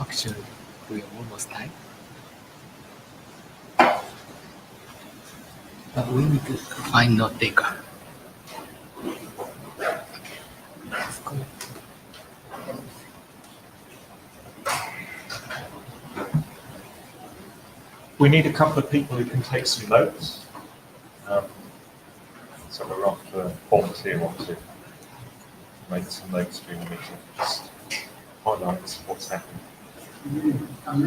Actually, we're almost time. But we need to find note taker. Let's go. We need a couple of people who can take some notes. So we're after volunteer want to make some notes during the meeting. Just highlights what's happening. What time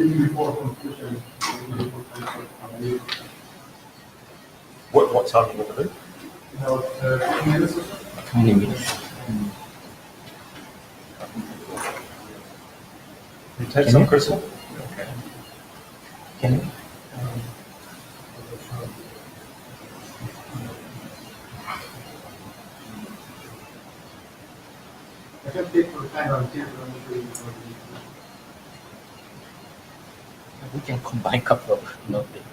are you going to do? 20 minutes. You take some, Crystal? Okay. Can you? We can combine a couple of note takers.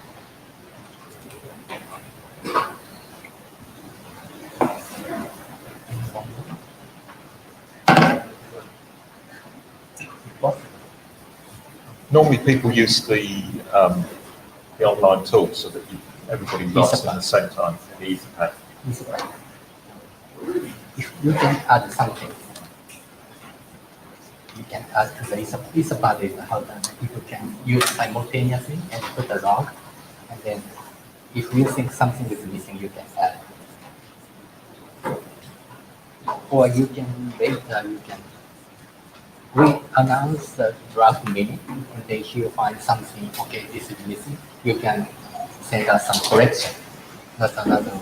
Normally people use the online tool so that everybody writes at the same time in the Etherpad. If you can add something, you can add to the Etherpad is how that people can use simultaneously and put a log, and then if you think something is missing, you can add. Or you can later we announce the draft meeting, and then if you find something, okay, this is missing, you can send us some correction. That's another way.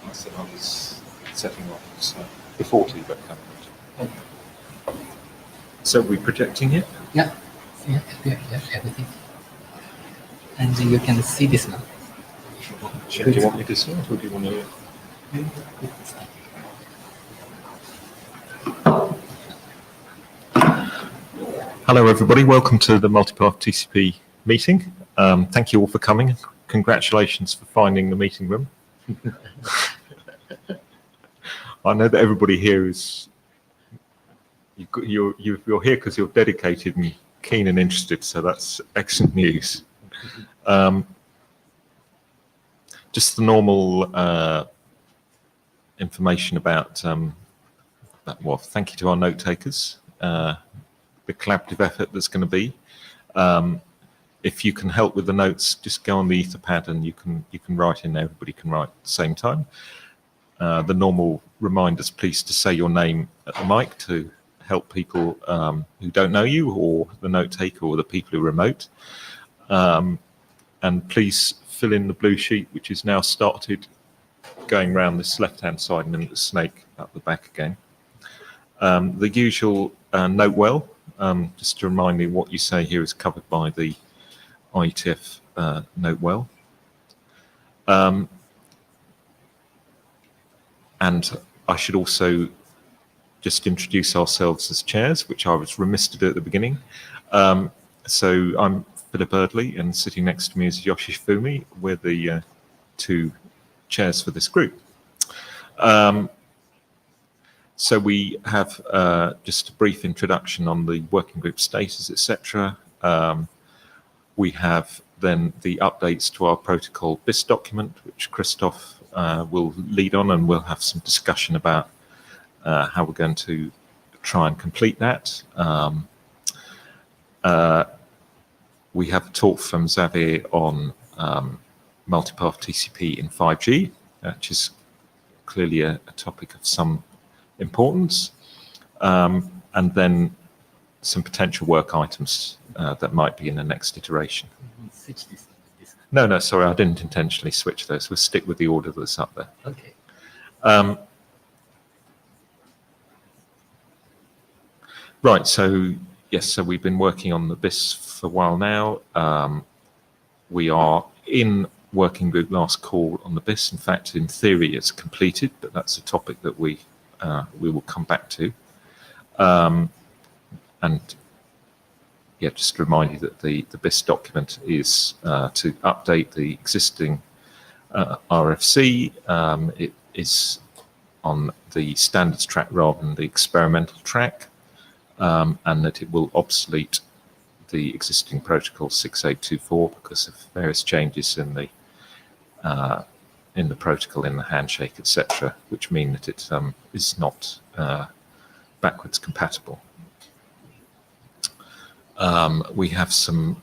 I said I was setting off so before tea but coming. So are we projecting it? Yeah, everything. And you can see this now. Do you want me to see it or do you want to? Hello everybody, welcome to the Multipath TCP meeting. Thank you all for coming. Congratulations for finding the meeting room. I know that everybody here is, you're here because you're dedicated and keen and interested, so that's excellent news. Just the normal information about well, thank you to our note takers, the collaborative effort that's going to be. If you can help with the notes, just go on the Etherpad and you can write in there. Everybody can write at the same time. The normal reminders, please, to say your name at the mic to help people who don't know you, or the note taker, or the people who are remote. And please fill in the blue sheet, which is now started going around this left-hand side and then the snake up the back again. The usual note well. just to remind me what you say here is covered by the IETF note well. And I should also just introduce ourselves as chairs, which I was remiss to do at the beginning. So I'm Philip Eardley, and sitting next to me is Yoshi Fumi. We're the two chairs for this group. So we have just a brief introduction on the working group status, etc. We have then the updates to our protocol BIS document, which Christoph will lead on, and we'll have some discussion about how we're going to try and complete that. We have a talk from Xavier on multipath TCP in 5G, which is clearly a topic of some importance, and then some potential work items that might be in the next iteration. Switch this. No, sorry, I didn't intentionally switch those. We'll stick with the order that's up there. Okay. Right, so yes, so we've been working on the BIS for a while now. We are in working group last call on the BIS. In fact, in theory, it's completed, but that's a topic that we will come back to. And yeah, just to remind you that the BIS document is to update the existing RFC. It is on the standards track rather than the experimental track, and that it will obsolete the existing protocol 6824 because of various changes in the protocol, in the handshake, etc., which mean that it is not backwards compatible. We had some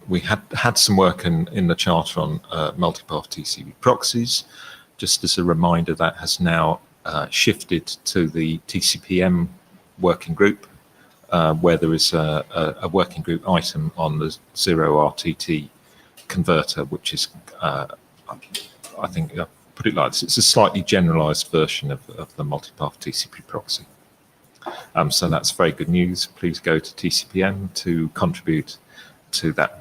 work in the charter on multipath TCP proxies. Just as a reminder, that has now shifted to the TCPM working group, where there is a working group item on the 0RTT converter, which is, I think, put it like this, it's a slightly generalized version of the multipath TCP proxy. So that's very good news. Please go to TCPM to contribute to that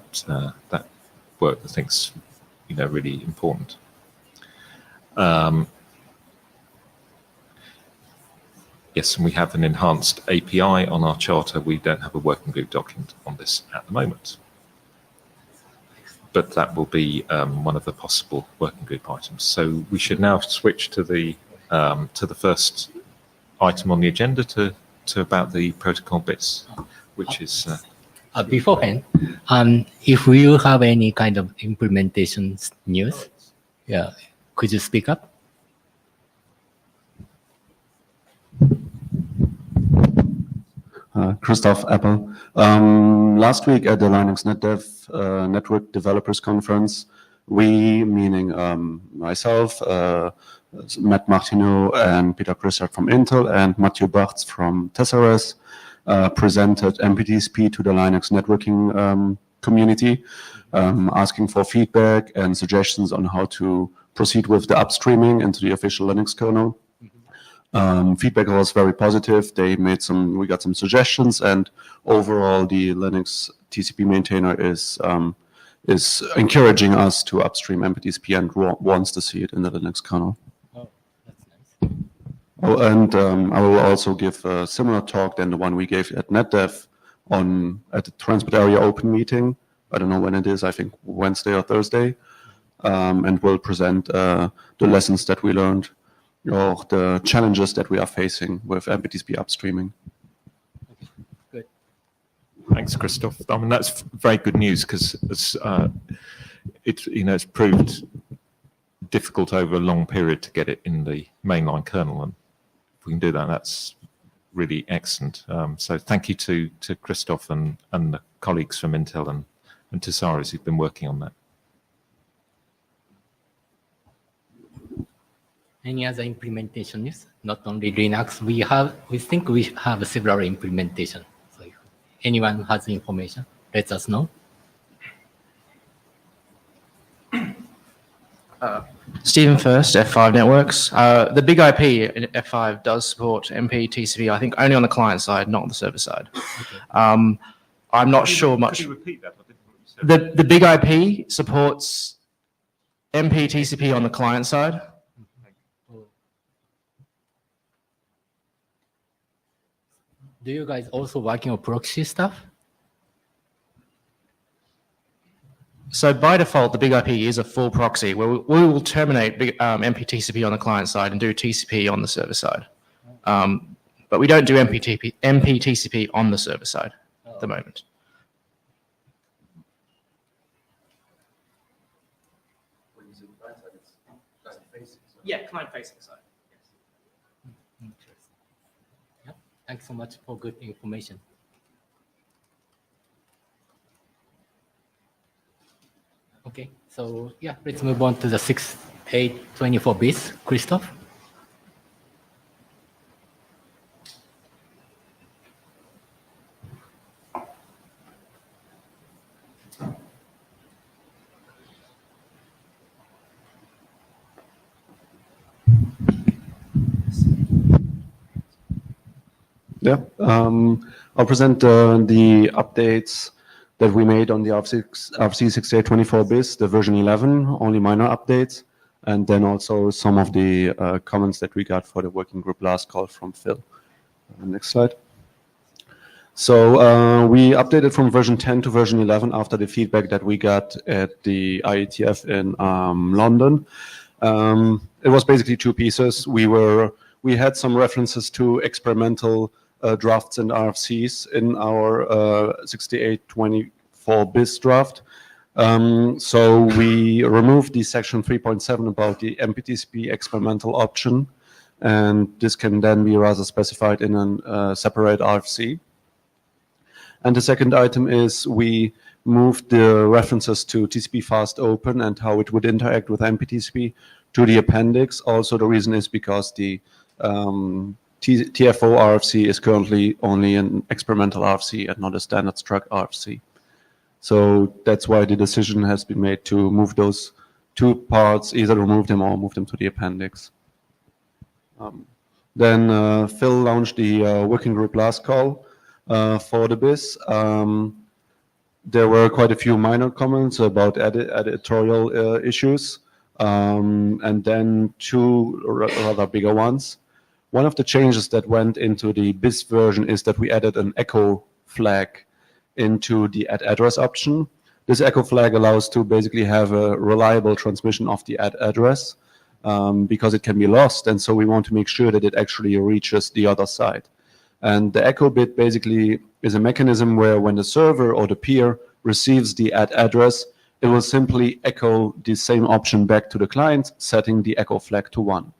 work that I think's really important. Yes, and we have an enhanced API on our charter. We don't have a working group document on this at the moment, but that will be one of the possible working group items. So we should now switch to the first item on the agenda to about the protocol BIS, which is beforehand. If you have any kind of implementation news, yeah, could you speak up? Christoph Apple. Last week at the Linux NetDev Network Developers Conference, we, meaning myself, Matt Martineau and Peter Prissard from Intel and Mathieu Bartz from Tesseract, presented MPTCP to the Linux networking community, asking for feedback and suggestions on how to proceed with the upstreaming into the official Linux kernel. Feedback was very positive. We got some suggestions, and overall the Linux TCP maintainer is encouraging us to upstream MPTCP and wants to see it in the Linux kernel. Oh, that's nice. Oh, and I will also give a similar talk than the one we gave at NetDev at the Transport Area Open meeting. I don't know when it is, I think Wednesday or Thursday. And we'll present the lessons that we learned, or the challenges that we are facing with MPTCP upstreaming. Good. Thanks, Christoph. I mean, that's very good news because it's proved difficult over a long period to get it in the mainline kernel, and if we can do that, that's really excellent. So thank you to Christoph and the colleagues from Intel and Tesseract who've been working on that. Any other implementation news? Not only Linux, we think we have several implementations. So if anyone has information, let us know. Stephen First, F5 Networks. The big IP in F5 does support MPTCP, I think only on the client side, not on the server side. Okay. I'm not sure much. Could you repeat that? I didn't hear what you said. The big IP supports MPTCP on the client side. Do you guys also working on proxy stuff? So by default, the big IP is a full proxy where we will terminate MPTCP on the client side and do TCP on the server side. But we don't do MPTCP on the server side at the moment. Yeah, client-facing side. Interesting. Yeah. Thanks so much for good information. Okay, so yeah, let's move on to the 6824 bits. Christoph? Yeah, I'll present the updates that we made on the RFC 6824 BIS, the version 11, only minor updates, and then also some of the comments that we got for the working group last call from Phil. Next slide. So we updated from version 10 to version 11 after the feedback that we got at the IETF in London. It was basically two pieces. We had some references to experimental drafts and RFCs in our 6824 BIS draft. So we removed the section 3.7 about the MPTCP experimental option, and this can then be rather specified in a separate RFC. And the second item is we moved the references to TCP fast open and how it would interact with MPTCP to the appendix. Also, the reason is because the TFO RFC is currently only an experimental RFC and not a standard struct RFC. So that's why the decision has been made to move those two parts, either remove them or move them to the appendix. Then Phil launched the working group last call for the BIS. There were quite a few minor comments about editorial issues, and then two rather bigger ones. One of the changes that went into the BIS version is that we added an echo flag into the address option. This echo flag allows to basically have a reliable transmission of the address because it can be lost, and so we want to make sure that it actually reaches the other side. And the echo bit basically is a mechanism where when the server or the peer receives the address, it will simply echo the same option back to the client, setting the echo flag to 1.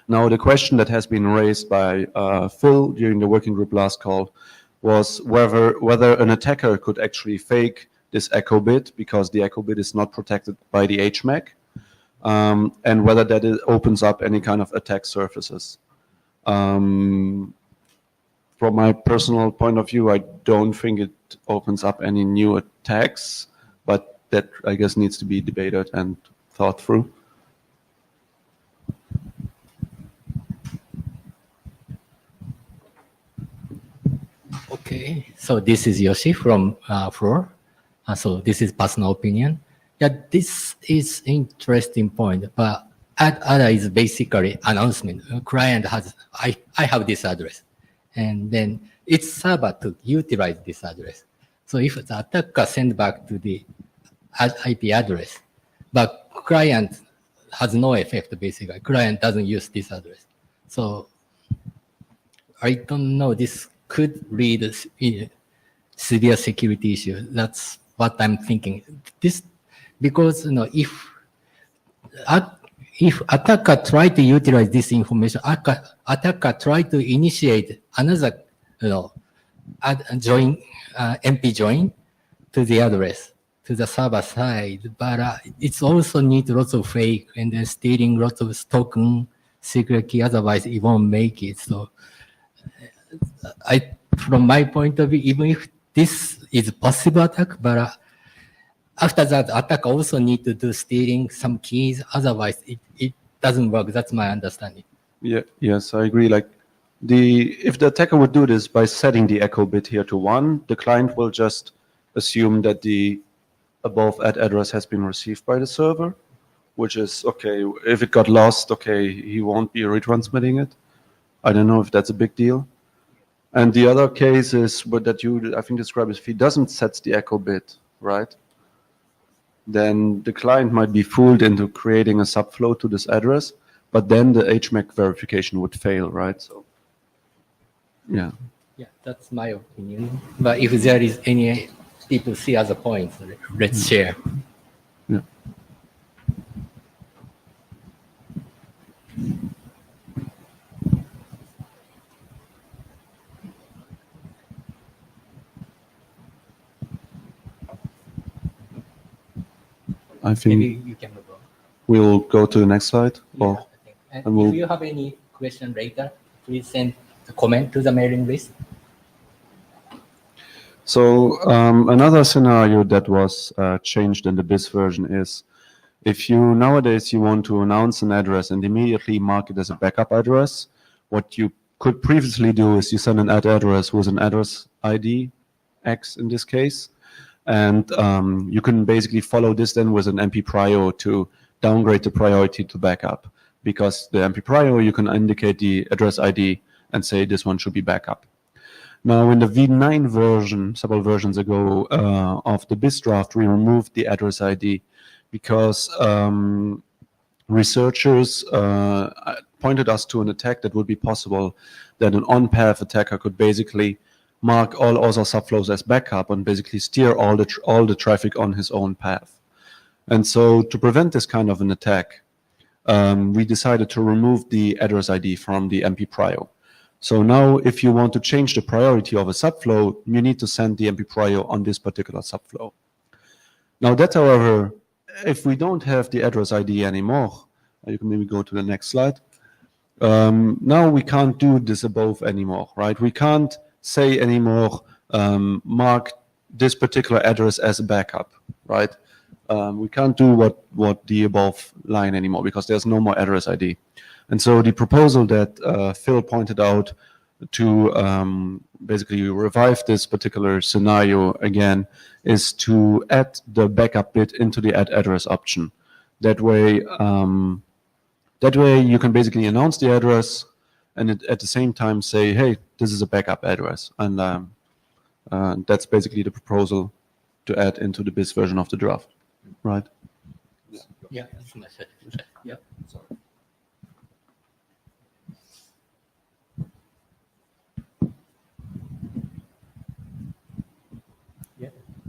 Now, the question that has been raised by Phil during the working group last call was whether an attacker could actually fake this echo bit because the echo bit is not protected by the HMAC, and whether that opens up any kind of attack surfaces. From my personal point of view, I don't think it opens up any new attacks, but that, I guess, needs to be debated and thought through. Okay, so this is Yoshi from Floor. So this is personal opinion. Yeah, this is interesting point, but other is basically announcement. A client has, I have this address, and then it's server to utilize this address. So if the attacker send back to the IP address, but client has no effect, basically. Client doesn't use this address. So I don't know, this could lead to severe security issue. That's what I'm thinking. This, because if attacker try to utilize this information, attacker try to initiate another MP join to the address to the server side, but it's also need lots of fake and then stealing lots of token secret key. Otherwise, it won't make it. So, from my point of view, even if this is possible attack, but after that, attack also need to do stealing some keys. Otherwise, it doesn't work. That's my understanding. Yeah. Yes, I agree. Like If the attacker would do this by setting the echo bit here to 1, the client will just assume that the above address has been received by the server, which is, okay, if it got lost, okay, he won't be retransmitting it. I don't know if that's a big deal. And the other case is that you, I think, described is if he doesn't set the echo bit, right? Then the client might be fooled into creating a subflow to this address, but then the HMAC verification would fail, right? So, yeah. Yeah, that's my opinion. But if there is any people see other points, let's share. Yeah. I think Maybe you can move on. we'll go to the next slide. Yeah, Or, I think. And and we'll- if you have any question later, please send a comment to the mailing list. So another scenario that was changed in the BIS version is if you nowadays you want to announce an address and immediately mark it as a backup address, what you could previously do is you send an address with an address ID, X in this case, and you can basically follow this then with an MP prio to downgrade the priority to backup, because the MP prio you can indicate the address ID and say this one should be backup. Now, in the V9 version, several versions ago, of the BIS draft, we removed the address ID because researchers pointed us to an attack that would be possible, that an on-path attacker could basically mark all other subflows as backup and basically steer all the traffic on his own path. And so to prevent this kind of an attack, we decided to remove the address ID from the MP prio. So now if you want to change the priority of a subflow, you need to send the MP prio on this particular subflow. Now that, however, if we don't have the address ID anymore, you can maybe go to the next slide. Now we can't do this above anymore, right? We can't say anymore, mark this particular address as a backup, right? We can't do what the above line anymore because there's no more address ID. And so the proposal that Phil pointed out to basically revive this particular scenario again is to add the backup bit into the add address option. That way you can basically announce the address and at the same time say, hey, this is a backup address. And that's basically the proposal to add into the BIS version of the draft, right? Yeah, that's my suggestion. Yeah. Sorry.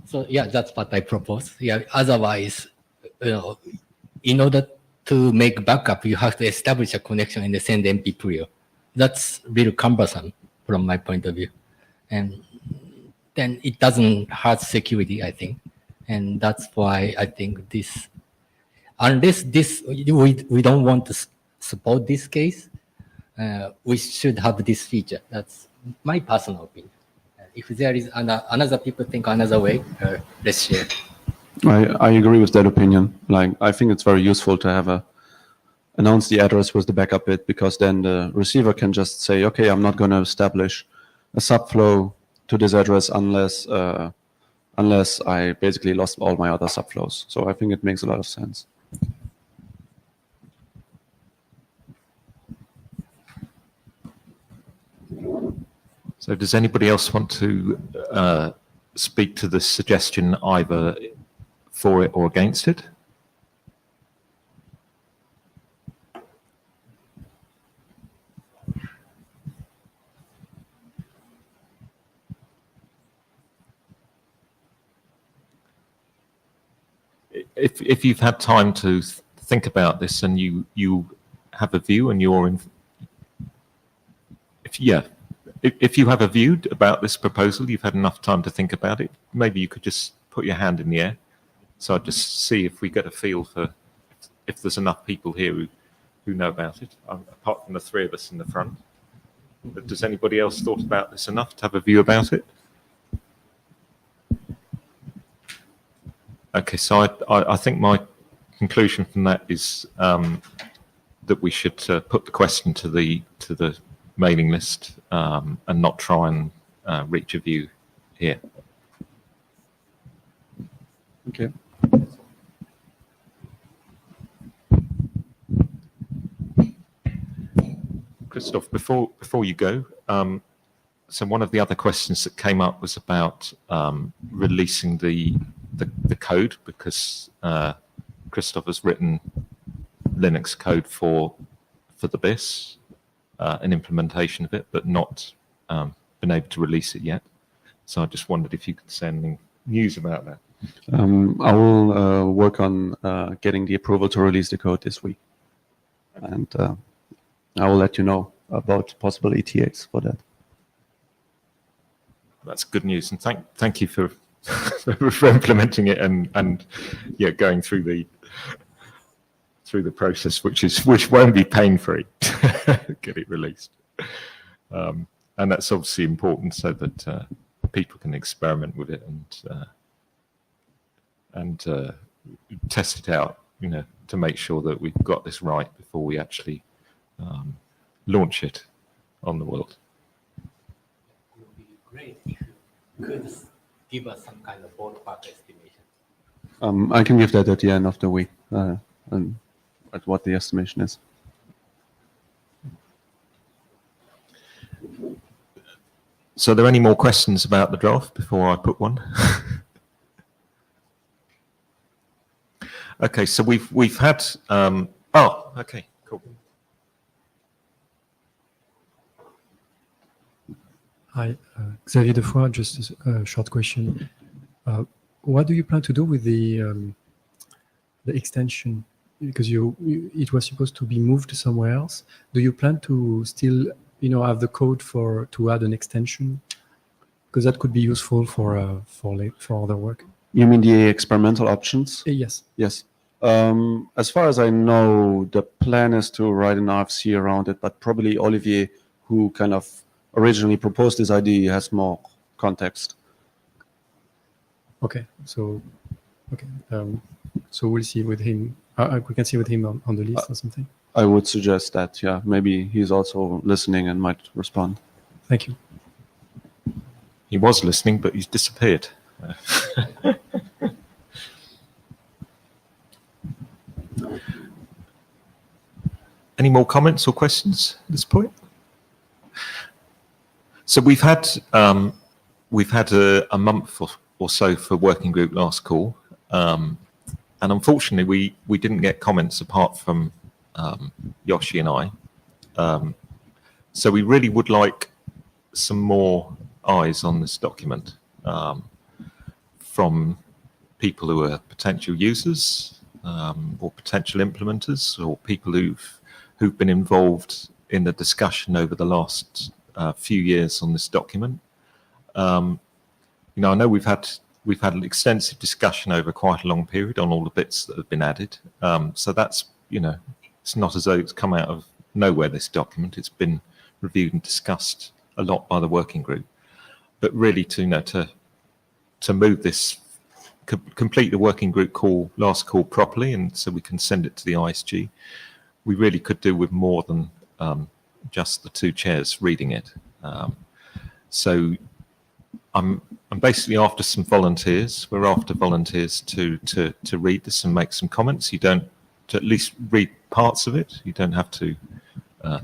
So yeah, that's what I propose. Yeah. Otherwise, in order to make backup, you have to establish a connection and send MP prio. That's really cumbersome from my point of view, and then it doesn't hurt security, I think, and that's why I think this, unless we don't want to support this case, we should have this feature. That's my personal opinion. If there is another people think another way, let's share. I agree with that opinion. Like, I think it's very useful to have announce the address with the backup bit, because then the receiver can just say, okay, I'm not going to establish a subflow to this address unless I basically lost all my other subflows. So I think it makes a lot of sense. So does anybody else want to speak to this suggestion either for it or against it? If you've had time to think about this and you have a view and you're in, if you have a view about this proposal, you've had enough time to think about it, maybe you could just put your hand in the air. So I'll just see if we get a feel for if there's enough people here who know about it, apart from the three of us in the front. But does anybody else thought about this enough to have a view about it? Okay, so I think my conclusion from that is that we should put the question to the mailing list and not try and reach a view here. Okay. Christoph, before you go, so one of the other questions that came up was about releasing the code, because Christoph has written Linux code for the BIS, an implementation of it, but not been able to release it yet. So I just wondered if you could send any news about that. I will work on getting the approval to release the code this week, and I will let you know about possible ETAs for that. That's good news, and thank you for for implementing it and yeah, going through the process, which won't be pain free. Get it released, and that's obviously important so that people can experiment with it and test it out, you know, to make sure that we've got this right before we actually launch it on the world. It would be great if you could give us some kind of ballpark estimation. I can give that at the end of the week, and at what the estimation is. So are there any more questions about the draft before I put one? Okay, so we've had oh, okay, cool. Hi, Xavier Defoy, just a short question. What do you plan to do with the extension? Because it was supposed to be moved somewhere else. Do you plan to still, have the code to add an extension? Because that could be useful for other work. You mean the experimental options? Yes. Yes. As far as I know, the plan is to write an RFC around it, but probably Olivier, who kind of originally proposed this idea, has more context. Okay. So we'll see with him. We can see with him on the list or something. I would suggest that, yeah, maybe he's also listening and might respond. Thank you. He was listening, but he's disappeared. Any more comments or questions at this point? So we've had a month or so for working group last call, and unfortunately we didn't get comments apart from Yoshi and I. So we really would like some more eyes on this document from people who are potential users or potential implementers, or people who've been involved in the discussion over the last few years on this document. I know we've had an extensive discussion over quite a long period on all the bits that have been added. So that's, it's not as though it's come out of nowhere, this document. It's been reviewed and discussed a lot by the working group. But really to move this, complete the working group last call properly, and so we can send it to the ISG, we really could do with more than just the two chairs reading it. So I'm basically after some volunteers. We're after volunteers to read this and make some comments. You don't, to at least read parts of it. You don't have to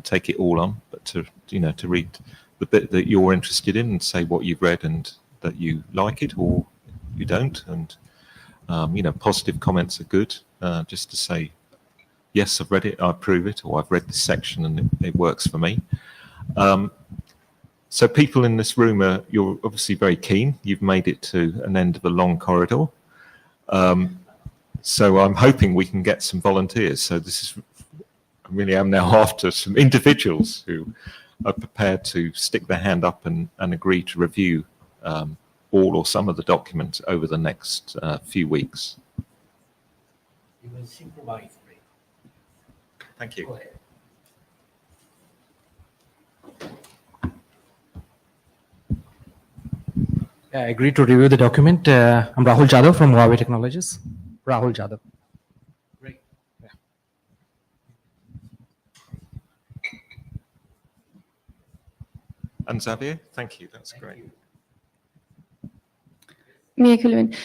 take it all on, but to read the bit that you're interested in and say what you've read and that you like it or you don't. And positive comments are good. Just to say, yes, I've read it, I approve it, or I've read this section and it works for me. So people in this room you're obviously very keen. You've made it to an end of a long corridor. So I'm hoping we can get some volunteers. So I really am now after some individuals who are prepared to stick their hand up and agree to review all or some of the documents over the next few weeks. You will supervise me. Thank you. Go ahead. I agree to review the document. I'm Rahul Jadhav from Huawei Technologies. Rahul Jadhav. Great. And Xavier, thank you. That's great. Mia Kulwin.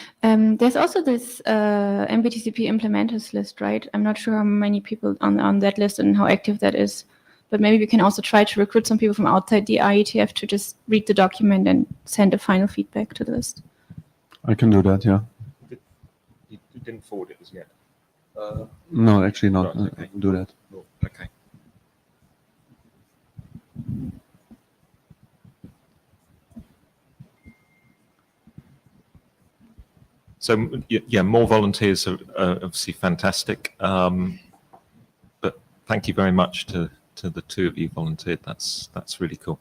There's also this MPTCP implementers list, right? I'm not sure how many people on that list and how active that is, but maybe we can also try to recruit some people from outside the IETF to just read the document and send a final feedback to the list. I can do that, yeah. You didn't forward it as yet. No, actually not. Right, okay. I can do that. Oh, okay. So yeah, more volunteers are obviously fantastic. But thank you very much to the two of you volunteered. That's really cool.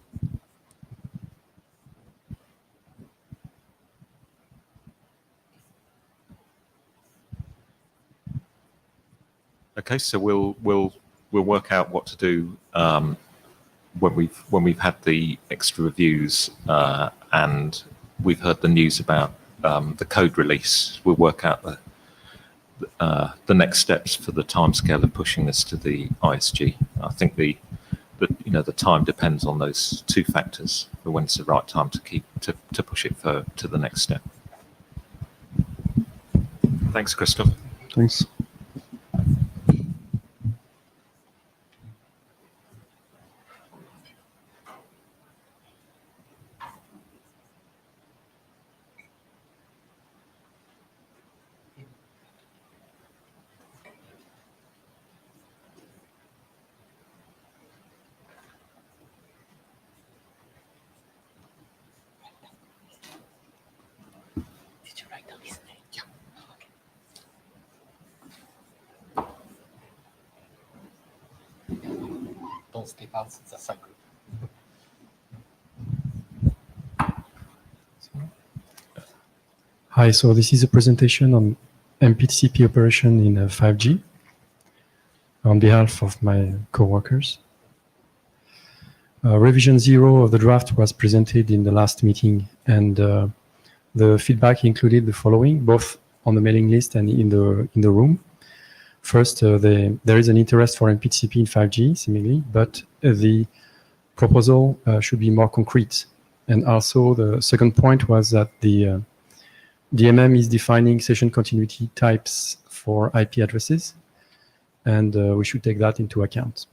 Okay, so we'll work out what to do when we've had the extra reviews and we've heard the news about the code release. We'll work out the next steps for the timescale of pushing this to the ISG. I think the time depends on those two factors for when it's the right time to push it to the next step. Thanks, Christoph. Thanks. Don't step out the circle. Hi, so this is a presentation on MPTCP operation in 5G on behalf of my co-workers. Revision 0 of the draft was presented in the last meeting, and the feedback included the following, both on the mailing list and in the room. First, there is an interest for MPTCP in 5G, seemingly, but the proposal should be more concrete. And also, the second point was that the DMM is defining session continuity types for IP addresses, and we should take that into account.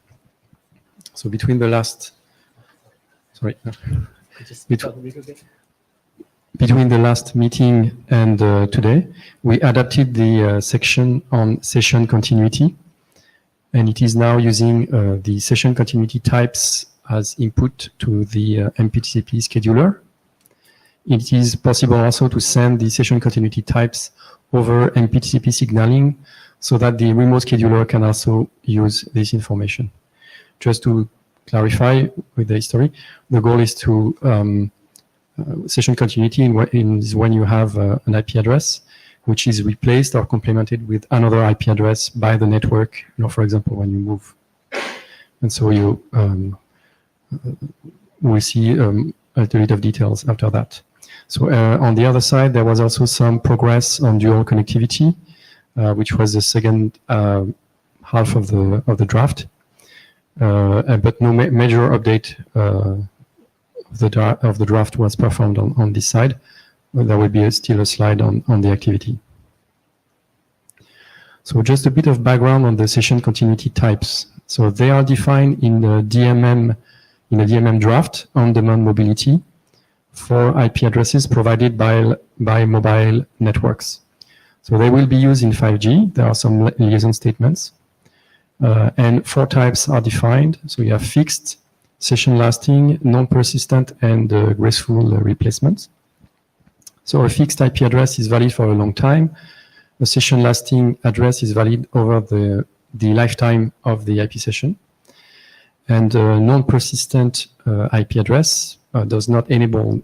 So between the last, between the last meeting and today, we adapted the section on session continuity, and it is now using the session continuity types as input to the MPTCP scheduler. It is possible also to send the session continuity types over MPTCP signaling so that the remote scheduler can also use this information. Just to clarify with the history, the goal is to session continuity is when you have an IP address which is replaced or complemented with another IP address by the network, for example, when you move. And so you we'll see a little bit of details after that. So on the other side, there was also some progress on dual connectivity, which was the second half of the draft, but no major update of the draft was performed on this side. There will be still a slide on the activity. So just a bit of background on the session continuity types. So they are defined in the DMM draft on demand mobility for IP addresses provided by mobile networks. So they will be used in 5G. There are some liaison statements. And 4 types are defined. So you have fixed, session lasting, non-persistent, and graceful replacement. So a fixed IP address is valid for a long time. A session lasting address is valid over the lifetime of the IP session. And a non-persistent IP address does not enable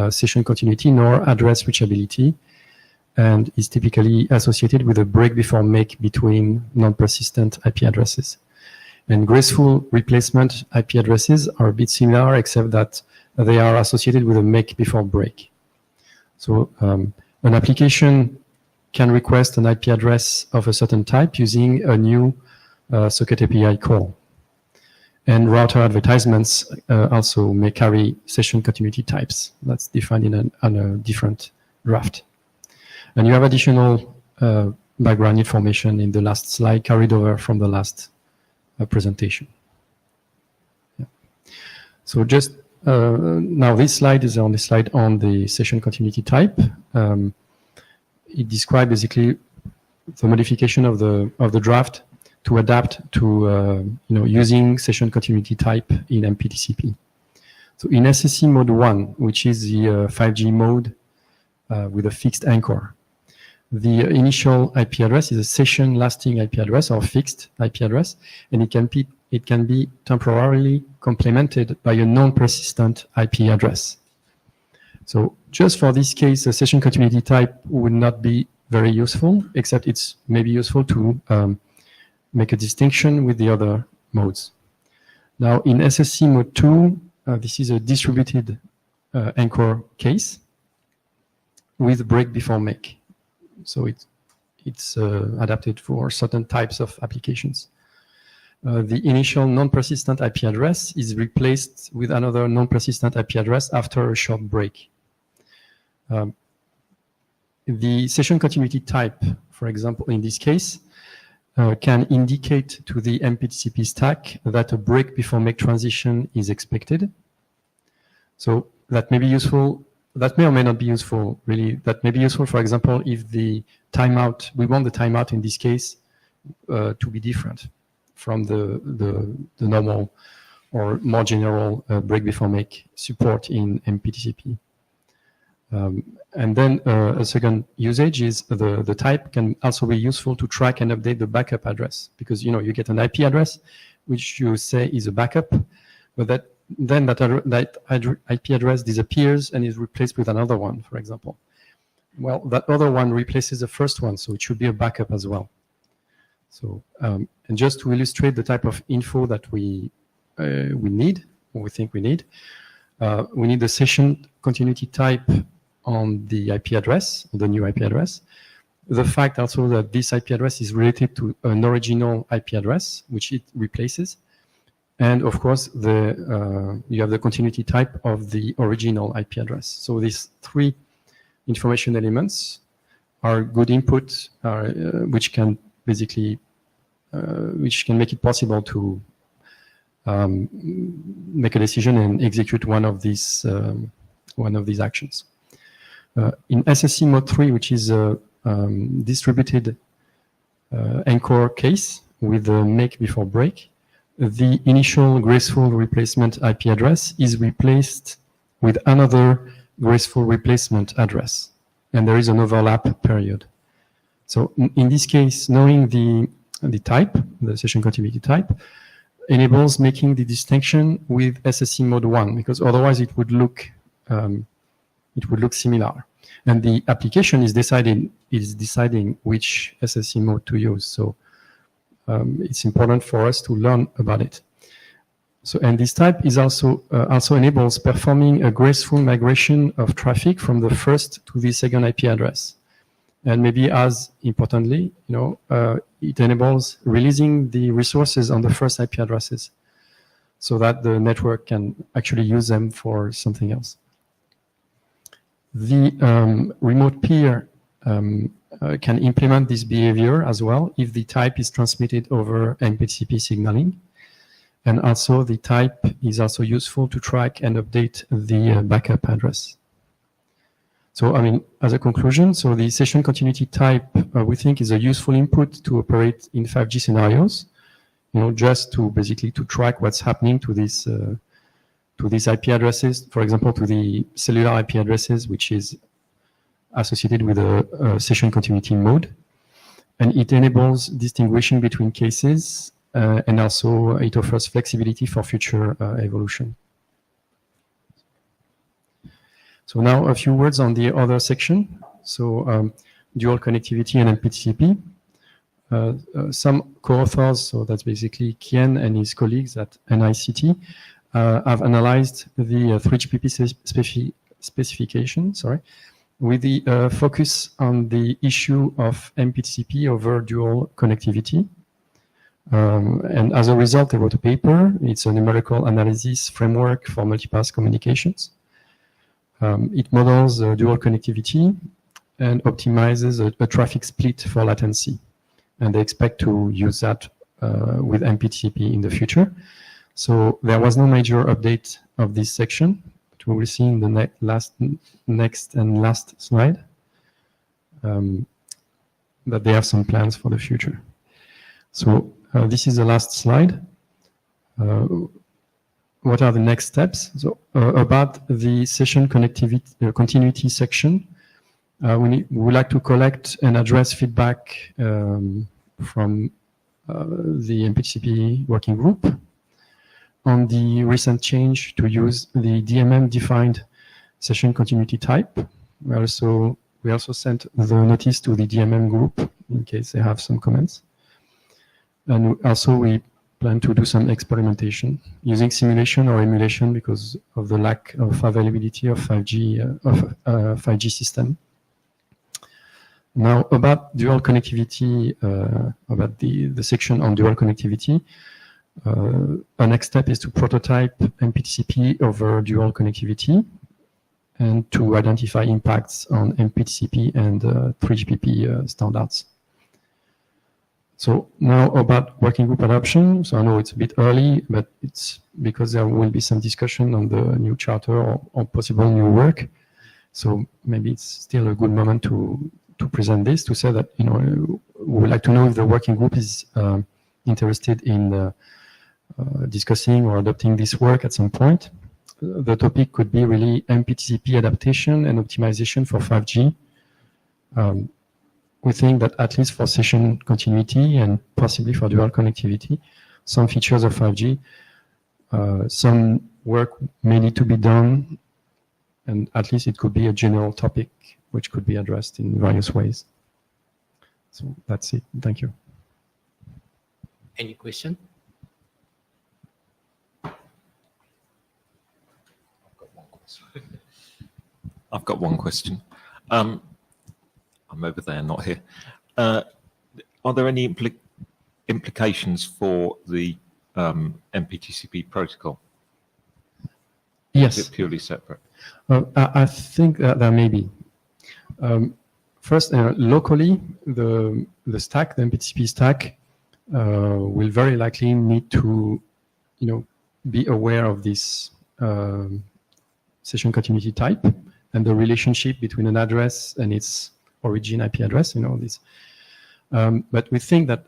session continuity nor address reachability, and is typically associated with a break before make between non-persistent IP addresses. And graceful replacement IP addresses are a bit similar, except that they are associated with a make before break. So an application can request an IP address of a certain type using a new socket API call. And router advertisements also may carry session continuity types. That's defined in a different draft. And you have additional background information in the last slide carried over from the last presentation. Yeah. So just now this slide is the only slide on the session continuity type. It describes basically the modification of the draft to adapt to using session continuity type in MPTCP. So in SSE mode 1, which is the 5G mode with a fixed anchor, the initial IP address is a session lasting IP address or fixed IP address, and it can be temporarily complemented by a non-persistent IP address. So just for this case, a session continuity type would not be very useful, except it's maybe useful to make a distinction with the other modes. Now in SSE mode 2, this is a distributed anchor case with break before make. So it's adapted for certain types of applications. The initial non-persistent IP address is replaced with another non-persistent IP address after a short break. The session continuity type, for example, in this case, can indicate to the MPTCP stack that a break before make transition is expected. So that may be useful, that may or may not be useful, really. That may be useful, for example, if the timeout, we want the timeout in this case to be different from the normal or more general break before make support in MPTCP. And then a second usage is the type can also be useful to track and update the backup address, because you get an IP address which you say is a backup, but that IP address disappears and is replaced with another one, for example. Well, that other one replaces the first one, so it should be a backup as well. So and just to illustrate the type of info that we need, or we think we need the session continuity type on the IP address, the new IP address. The fact also that this IP address is related to an original IP address, which it replaces. And of course, you have the continuity type of the original IP address. So these three information elements are good input, which can basically, which can make it possible to make a decision and execute one of these actions. In SSE mode 3, which is a distributed anchor case with a make before break, the initial graceful replacement IP address is replaced with another graceful replacement address, and there is an overlap period. So in this case, knowing the type, the session continuity type, enables making the distinction with SSE mode 1, because otherwise it would look similar, and the application is deciding which SSE mode to use. So it's important for us to learn about it. So, and this type is also enables performing a graceful migration of traffic from the first to the second IP address, and maybe as importantly, it enables releasing the resources on the first IP addresses, so that the network can actually use them for something else. The remote peer can implement this behavior as well if the type is transmitted over MPTCP signaling. And also the type is also useful to track and update the backup address. So, I mean, as a conclusion, so the session continuity type, we think is a useful input to operate in 5G scenarios, just to basically to track what's happening to these IP addresses, for example, to the cellular IP addresses, which is associated with a session continuity mode. And it enables distinguishing between cases, and also it offers flexibility for future evolution. So now a few words on the other section. So dual connectivity and MPTCP. Some co-authors, so that's basically Kien and his colleagues at NICT, have analyzed the 3GPP specification, with the focus on the issue of MPTCP over dual connectivity. And as a result, they wrote a paper. It's a numerical analysis framework for multipath communications. It models dual connectivity and optimizes a traffic split for latency. And they expect to use that with MPTCP in the future. So there was no major update of this section, but we will see in the next and last slide that they have some plans for the future. So this is the last slide. What are the next steps? So about the session connectivity continuity section, we would like to collect and address feedback from the MPTCP working group on the recent change to use the DMM-defined session continuity type. We also sent the notice to the DMM group in case they have some comments. And also we plan to do some experimentation using simulation or emulation because of the lack of availability of 5G system. Now about dual connectivity, about the section on dual connectivity, our next step is to prototype MPTCP over dual connectivity and to identify impacts on MPTCP and 3GPP standards. So now about working group adoption. So I know it's a bit early, but it's because there will be some discussion on the new charter or possible new work. So maybe it's still a good moment to present this, to say that, you know, we would like to know if the working group is interested in discussing or adopting this work at some point. The topic could be really MPTCP adaptation and optimization for 5G. We think that at least for session continuity and possibly for dual connectivity, some features of 5G, some work may need to be done, and at least it could be a general topic which could be addressed in various ways. So that's it. Thank you. Any question? I've got one question. I'm over there, not here. Are there any implications for the MPTCP protocol? Yes. Is it purely separate? I think that there may be. First, locally, the stack, the MPTCP stack, will very likely need to, you know, be aware of this session continuity type and the relationship between an address and its origin IP address, you know, this. But we think that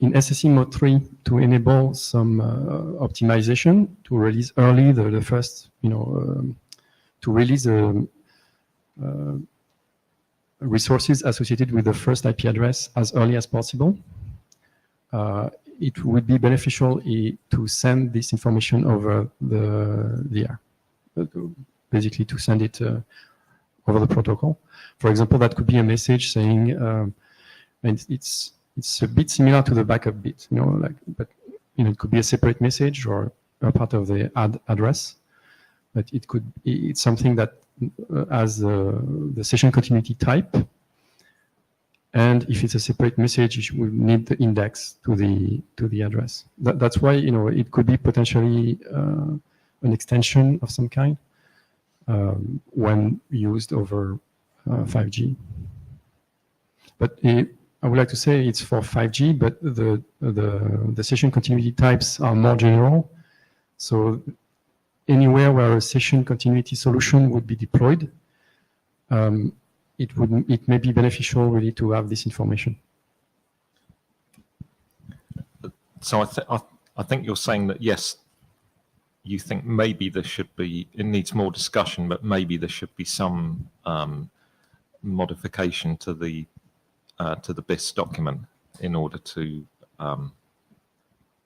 in SSE mode 3, to enable some optimization, to release early the first, you know, to release the resources associated with the first IP address as early as possible, it would be beneficial to send this information over the air, basically to send it over the protocol. For example, that could be a message saying, and it's a bit similar to the backup bit, you know, like, but you know, it could be a separate message or a part of the address, but it's something that has the session continuity type, and if it's a separate message, we need the index to the address. That's why, you know, it could be potentially an extension of some kind when used over 5G. But I would like to say it's for 5G, but the session continuity types are more general. So anywhere where a session continuity solution would be deployed, it may be beneficial really to have this information. So I think you're saying that, yes, you think maybe there should be, it needs more discussion, but maybe there should be some modification to the BIS document in order to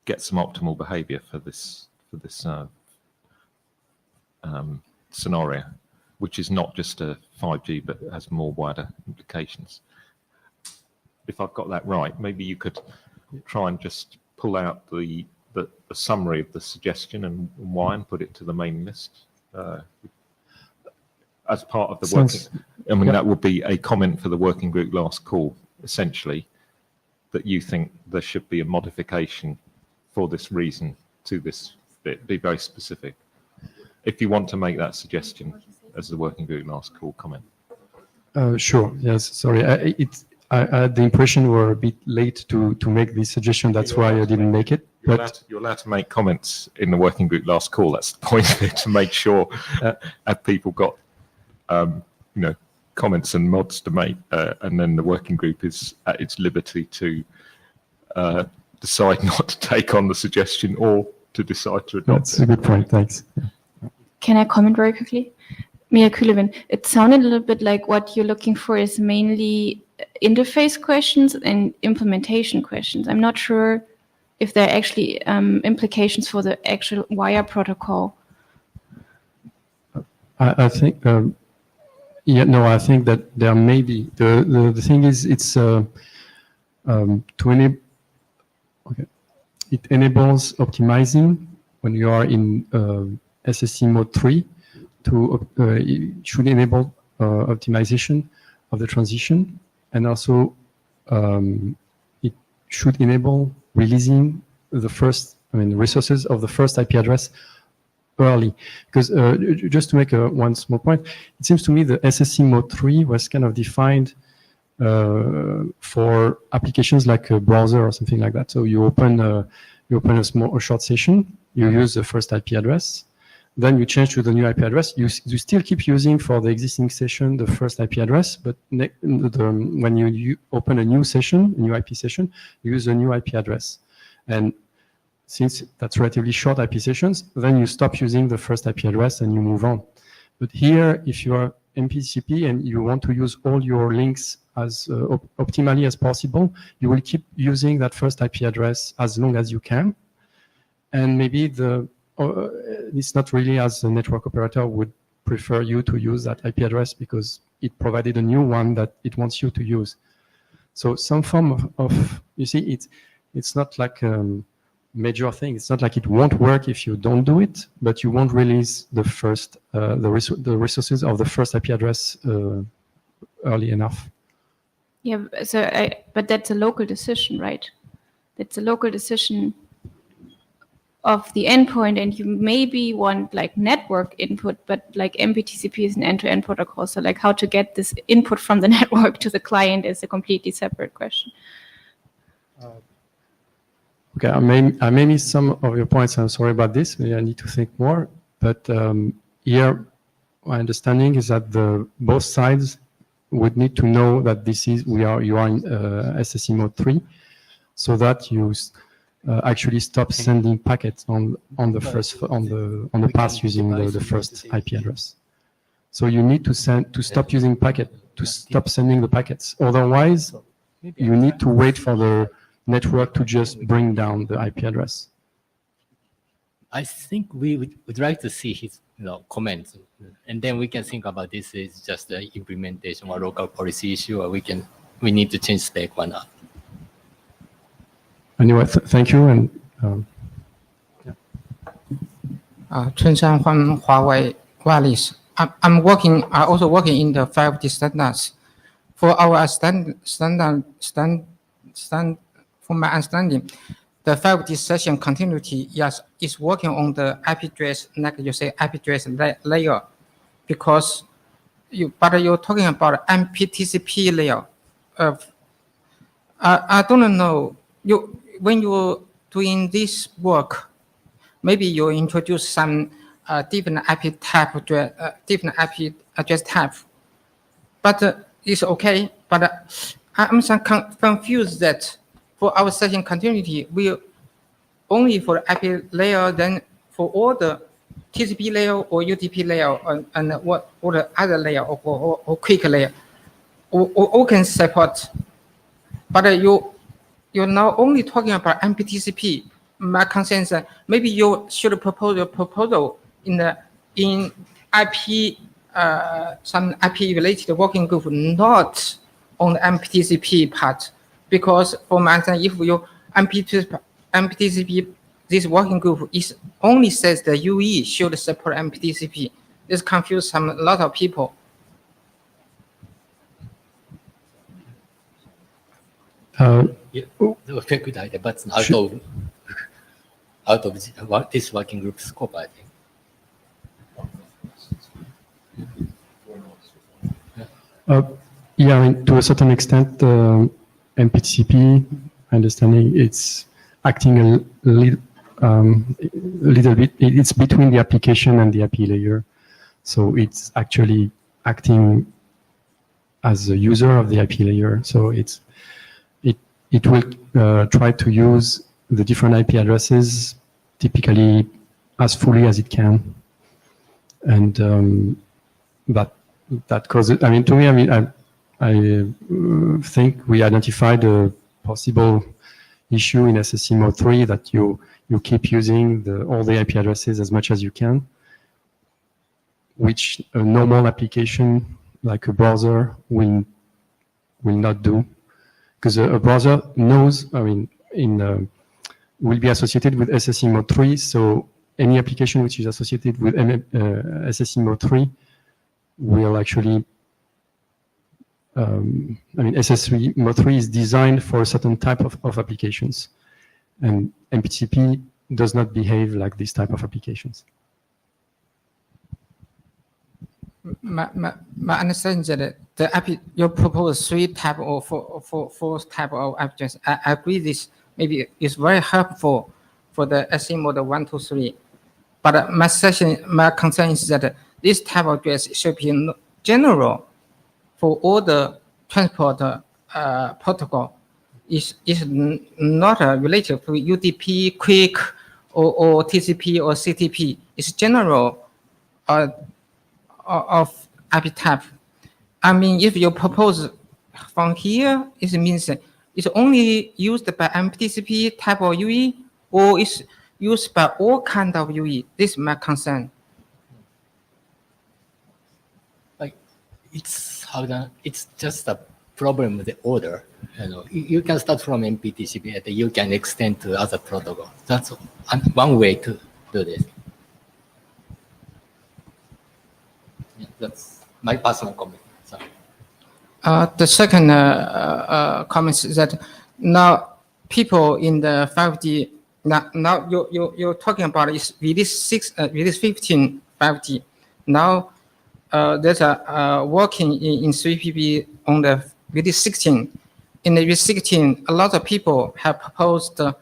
get some optimal behavior for this scenario, which is not just a 5G, but has more wider implications. If I've got that right, maybe you could try and just pull out the summary of the suggestion and why, and put it to the main list as part of the working. I mean, that would be a comment for the working group last call, essentially, that you think there should be a modification for this reason to this bit. Be very specific. If you want to make that suggestion as the working group last call comment. Sure. Yes. Sorry. I had the impression we're a bit late to make this suggestion. That's why I didn't make it. You're allowed to make comments in the working group last call. That's the point of it, to make sure have people got comments and mods to make, and then the working group is at its liberty to decide not to take on the suggestion or to decide to adopt That's a good point. Thanks. Can I comment very quickly? Mia Kulevin, it sounded a little bit like what you're looking for is mainly interface questions and implementation questions. I'm not sure if there are actually implications for the actual wire protocol. I think, I think that there may be. The thing is, it's to enable. Okay, it enables optimizing when you are in SSC mode 3. It should enable optimization of the transition, and also it should enable releasing the first, resources of the first IP address early. Because just to make one small point, it seems to me the SSC mode 3 was kind of defined for applications like a browser or something like that. So you open a short session, you use the first IP address, then you change to the new IP address. You still keep using for the existing session the first IP address, but when you open a new session, a new IP session, you use a new IP address. And since that's relatively short IP sessions, then you stop using the first IP address and you move on. But here, if you are MPTCP and you want to use all your links as optimally as possible, you will keep using that first IP address as long as you can. And maybe it's not really as a network operator would prefer you to use that IP address because it provided a new one that it wants you to use. So some form of you see, it's not like a major thing. It's not like it won't work if you don't do it, but you won't release the first the resources of the first IP address early enough. Yeah, but that's a local decision, right? That's a local decision of the endpoint, and you maybe want like network input, but like MPTCP is an end-to-end protocol, so like how to get this input from the network to the client is a completely separate question. Okay, I may miss some of your points. I'm sorry about this. Maybe I need to think more. But here, my understanding is that both sides would need to know that you are in SSC mode 3, so that you actually stop sending packets on the path using the first IP address. So you need to stop using to stop sending the packets. Otherwise, you need to wait for the network to just bring down the IP address. I think we would like to see his comments, and then we can think about this is just the implementation or local policy issue, or we need to change spec or not. Anyway, thank you. And Chunshan from Huawei Wireless. I'm also working in the 5G standards. For our from my understanding, the 5G session continuity is working on the IP address, like you say, IP address layer, because you're talking about MPTCP layer. I don't know. When you're doing this work, maybe you introduce some different IP type, different IP address type, but it's okay. But I'm confused that for our session continuity, we only for IP layer, then for all the TCP layer or UDP layer and what the other layer or quick layer, all can support. But you're now only talking about MPTCP. My concern is that maybe you should propose a proposal in IP, some IP related working group, not on the MPTCP part, because for my understanding, if you MPTCP, this working group only says the UE should support MPTCP. This confuses a lot of people. Yeah, a very good idea, but it's out of this working group scope, I think. Yeah, I mean, to a certain extent, MPTCP, understanding it's acting a little bit, it's between the application and the API layer. So it's actually acting as a user of the API layer. So it will try to use the different IP addresses typically as fully as it can. And that causes, I mean, to me, I mean, I think we identified a possible issue in SSE mode 3 that you keep using all the IP addresses as much as you can, which a normal application like a browser will not do, because a browser knows, I mean, will be associated with SSE mode 3. So any application which is associated with SSE mode 3 will actually, I mean, SSE mode 3 is designed for a certain type of applications, and MPTCP does not behave like this type of applications. My understanding is that you propose 3 type or 4 type of applications. I agree this maybe is very helpful for the SE mode 1, 2, 3. But my concern is that this type of address should be general for all the transport protocol. Is not related to UDP, QUIC, or TCP or CTP. It's general of IP type. I mean, if you propose from here, it means it's only used by MPTCP type of UE, or it's used by all kind of UE. This is my concern. Like, it's just a problem with the order. You know, you can start from MPTCP and you can extend to other protocols. That's one way to do this. Yeah, that's my personal comment. Sorry. The second comment is that now people in the 5G, now you're talking about is release 15 5G. Now there's a working in 3PB on the release 16. In the release 16, a lot of people have proposed a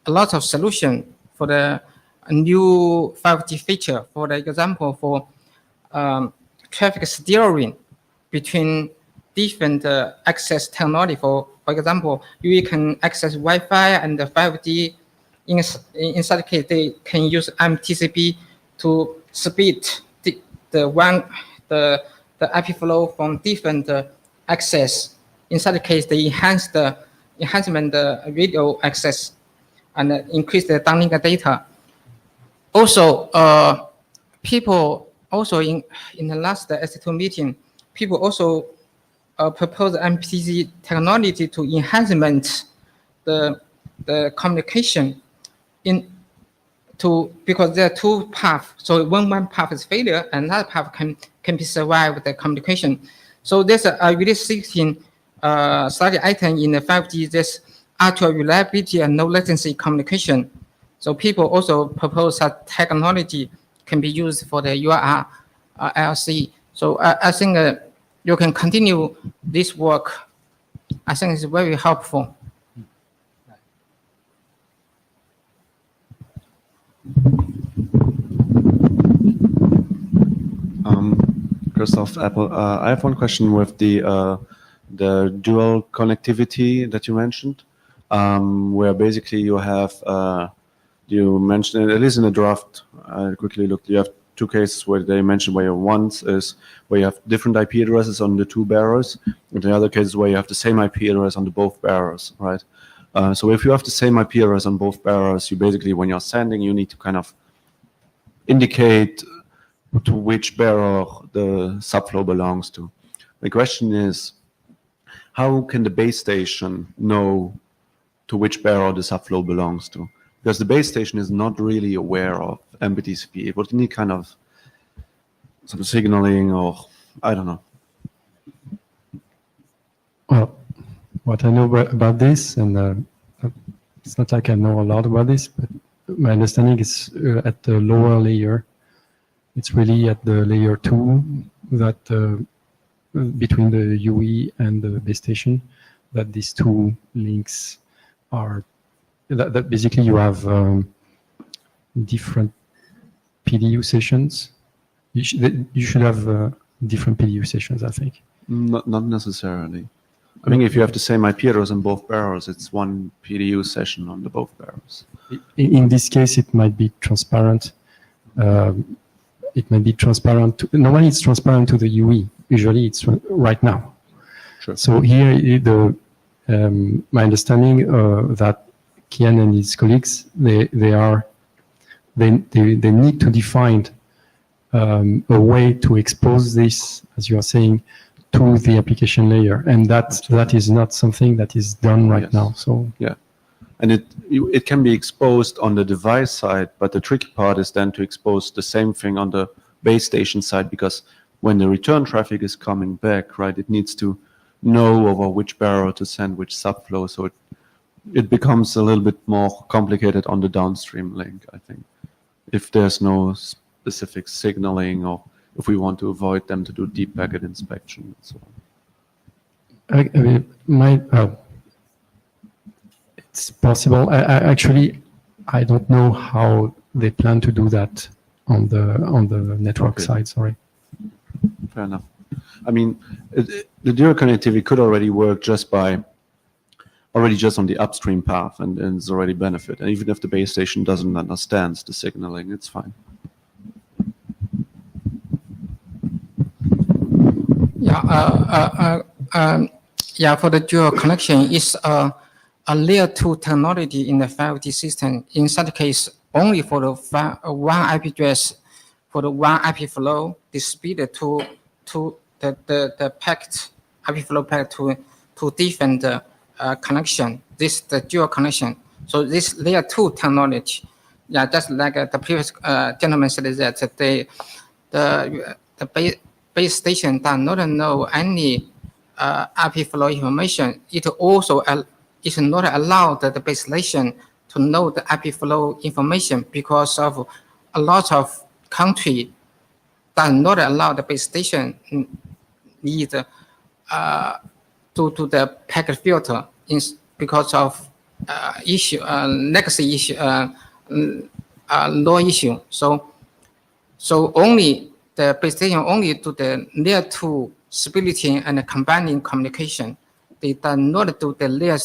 lot of solution for the new 5G feature. For the example, for traffic steering between different access technology. For example, you can access Wi-Fi and the 5G. In such case, they can use MTCP to split the IP flow from different access. In such case, they enhance the radio access and increase the downlink data. Also, people also in the last S2 meeting, people also propose MPTC technology to enhancement the communication because there are 2 paths. So one path is failure, another path can be survived the communication. So there's a release 16 study item in the 5G. There's ultra reliability and low latency communication. So people also propose that technology can be used for the URL LC. So I think you can continue this work. I think it's very helpful. Christoph, Apple. I have one question with the dual connectivity that you mentioned, where basically you have, you mentioned, at least in the draft, I quickly looked, you have 2 cases where they mentioned where one is where you have different IP addresses on the 2 bearers, and the other cases where you have the same IP address on the both bearers, right? So if you have the same IP address on both bearers, you basically, when you're sending, you need to kind of indicate to which bearer the subflow belongs to. The question is, how can the base station know to which bearer the subflow belongs to? Because the base station is not really aware of MPTCP. It would need kind of some signaling, or I don't know. Well, what I know about this, and it's not like I know a lot about this, but my understanding is at the lower layer, it's really at the layer 2 that between the UE and the base station, that these two links are, that basically you have different PDU sessions. You should have different PDU sessions, I think. Not necessarily. I mean, if you have the same IP address in both barrels, it's one PDU session on the both barrels. In this case, it might be transparent. It might be transparent. Normally, it's transparent to the UE. Usually, it's right now. Sure. So here, my understanding that Kian and his colleagues, they need to define a way to expose this, as you are saying, to the application layer, and that is not something that is done right now. So yeah, and it can be exposed on the device side, but the tricky part is then to expose the same thing on the base station side, because when the return traffic is coming back, right, it needs to know over which barrel to send which subflow. So it becomes a little bit more complicated on the downstream link, I think, if there's no specific signaling, or if we want to avoid them to do deep packet inspection and so on. It's possible. I don't know how they plan to do that on the network side. Sorry. Fair enough. I mean, the dual connectivity could already work just on the upstream path, and it's already benefit. And even if the base station doesn't understand the signaling, it's fine. Yeah, for the dual connection, it's a layer 2 technology in the 5G system. In such case, only for the one IP address, for the one IP flow, the speed to the packet, IP flow packet to different connection. This is the dual connection. So this layer 2 technology, yeah, just like the previous gentleman said, that the base station does not know any IP flow information. It also is not allowed the base station to know the IP flow information, because of a lot of country does not allow the base station need to the packet filter because of legacy issue, law issue. So only the base station only do the layer 2 splitting and combining communication. They do not do the layer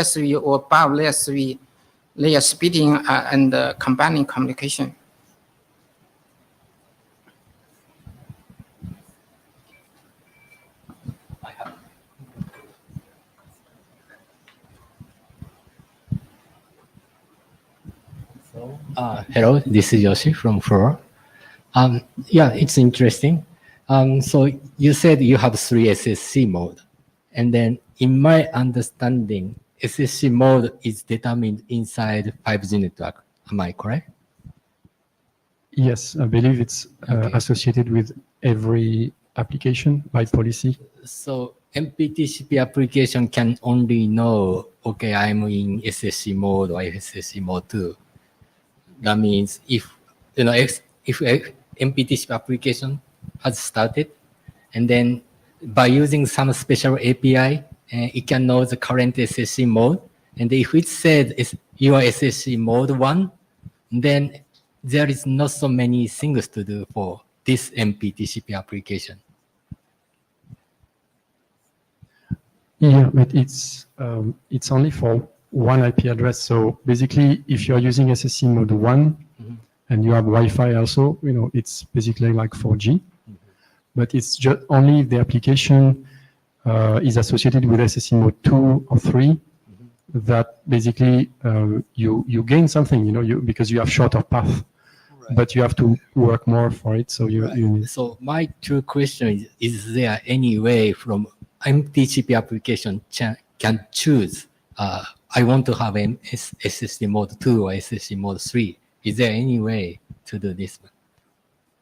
3 or above layer 3 layer splitting and combining communication. Hello, this is Yoshi from Floor. Yeah, it's interesting. So you said you have 3 SSC mode, and then in my understanding, SSC mode is determined inside 5G network. Am I correct? Yes, I believe it's associated with every application by policy. So MPTCP application can only know, okay, I'm in SSC mode or SSC mode 2. That means if MPTCP application has started, and then by using some special API, it can know the current SSC mode. And if it said you are SSC mode 1, then there is not so many things to do for this MPTCP application. Yeah, but it's only for one IP address. So basically, if you're using SSC mode 1 and you have Wi-Fi also, it's basically like 4G. But it's just only if the application is associated with SSC mode 2 or 3 that basically you gain something, because you have shorter path. Right. But you have to work more for it. So So my true question is there any way from MTCP application can choose I want to have SSD mode 2 or SSD mode 3. Is there any way to do this?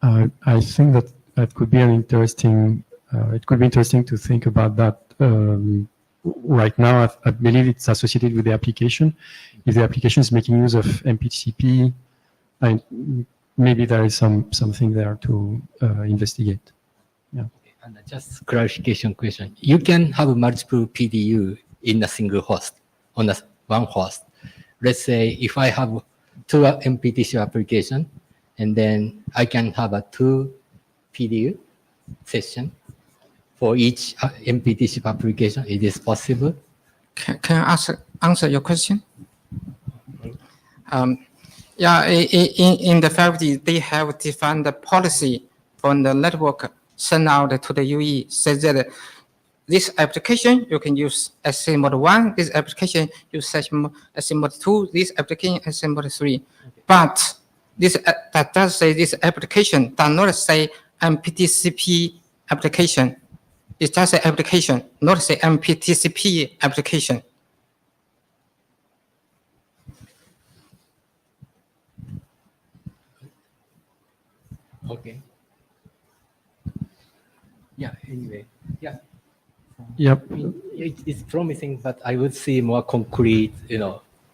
I think that could be an interesting. It could be interesting to think about that. right now, I believe it's associated with the application. If the application is making use of MPTCP, maybe there is something there to investigate. Yeah. And just clarification question. You can have multiple PDU in a single host, on one host. Let's say if I have two MPTCP application, and then I can have a 2 PDU session for each MPTCP application. It is possible. Can I answer your question? Yeah, in the faculty, they have defined the policy for the network sent out to the UE, says that this application you can use SC mode 1, this application use SC mode 2, this application SC mode 3. Okay. But this that does say this application does not say MPTCP application. It does say application, not say MPTCP application. Okay. Yeah, anyway. Yeah. Yep. It's promising, but I would see more concrete,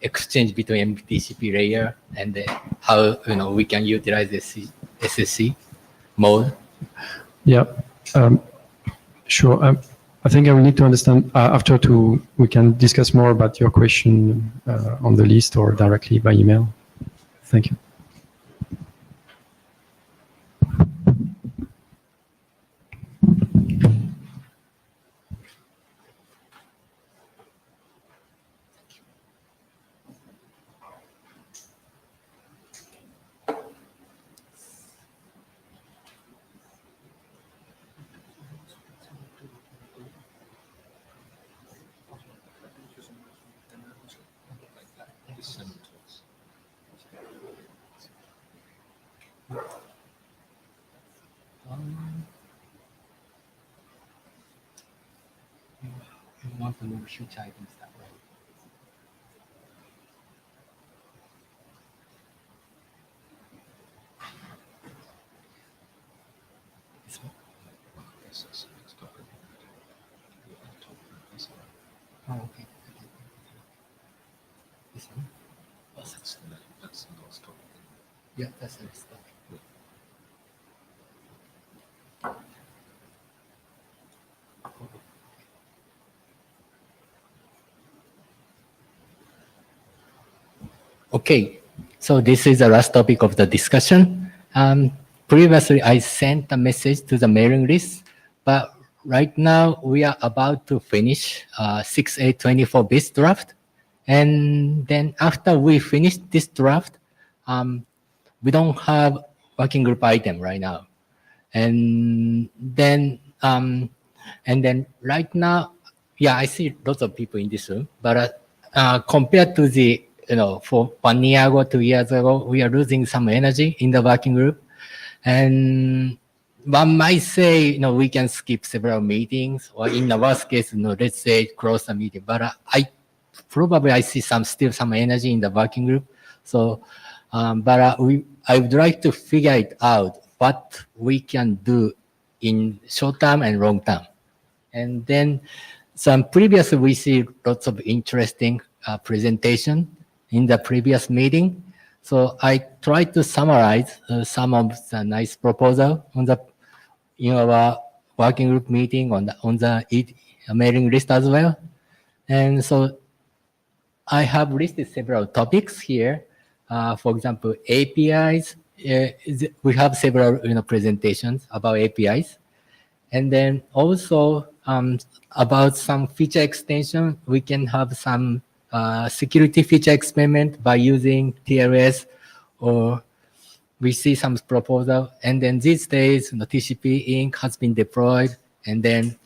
exchange between MPTCP layer and how, we can utilize the SSC mode. Yeah. Sure. I think I will need to understand we can discuss more about your question on the list or directly by email. Thank you. You want to know future items that way. Oh, okay. This one? Oh, that's the last topic. Yeah, that's the next topic. Okay, so this is the last topic of the discussion. Previously, I sent a message to the mailing list, but right now we are about to finish 6.824 draft. And then after we finish this draft, we don't have working group item right now. And then right now, yeah, I see lots of people in this room, but compared to the for 1 year ago, 2 years ago, we are losing some energy in the working group. And one might say, we can skip several meetings, or in the worst case, let's say close the meeting. But I see still some energy in the working group. So, I would like to figure it out what we can do in short term and long term. And then previously we see lots of interesting presentation in the previous meeting. So I tried to summarize some of the nice proposal in our working group meeting on the mailing list as well. And so I have listed several topics here. For example, APIs. We have several presentations about APIs. And then also about some feature extension, we can have some security feature experiment by using TLS, or we see some proposal. And then these days, TCP Inc. has been deployed. And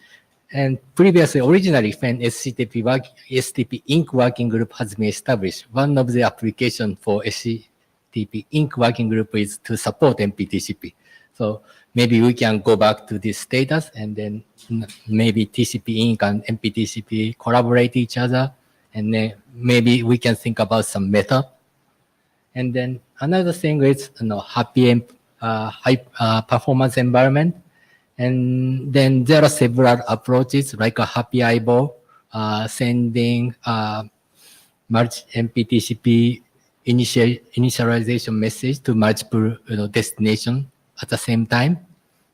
previously, originally, when SCTP Inc. working group has been established, one of the applications for SCTP Inc. working group is to support MPTCP. So maybe we can go back to this status, and then maybe TCP Inc. and MPTCP collaborate each other. And then maybe we can think about some method. And then another thing is high performance environment. And then there are several approaches like a happy eyeball, sending merge MPTCP initialization message to multiple destination at the same time,